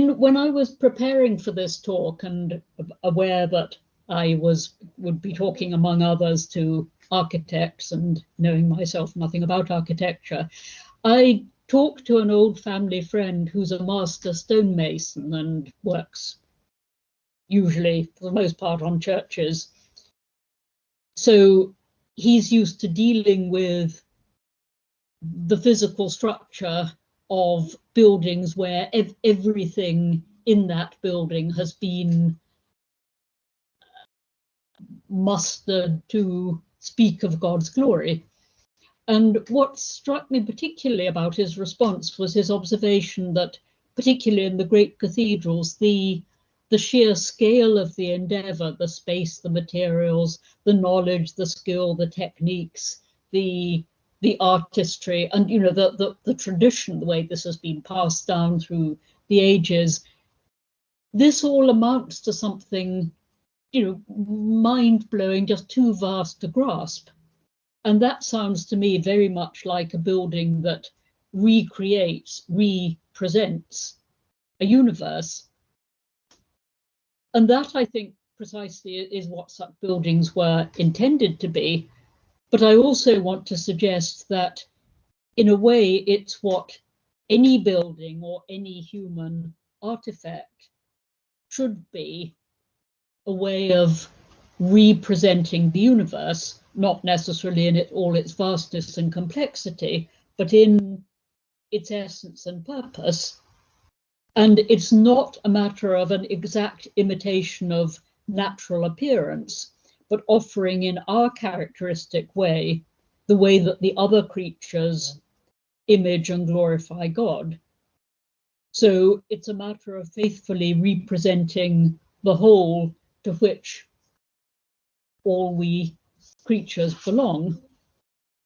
When I was preparing for this talk and aware that I would be talking among others to architects and knowing myself nothing about architecture, I talked to an old family friend who's a master stonemason and works usually for the most part on churches. So he's used to dealing with the physical structure of buildings where everything in that building has been mustered to speak of God's glory. And what struck me particularly about his response was his observation that, particularly in the great cathedrals, the sheer scale of the endeavor, the space, the materials, the knowledge, the skill, the techniques, the artistry, and the tradition, the way this has been passed down through the ages, this all amounts to something, mind-blowing, just too vast to grasp. And that sounds to me very much like a building that recreates, represents a universe. And that, I think, precisely is what such buildings were intended to be. But I also want to suggest that, in a way, it's what any building or any human artifact should be, a way of representing the universe, not necessarily in all its vastness and complexity, but in its essence and purpose. And it's not a matter of an exact imitation of natural appearance, but offering in our characteristic way, the way that the other creatures image and glorify God. So it's a matter of faithfully representing the whole to which all we creatures belong.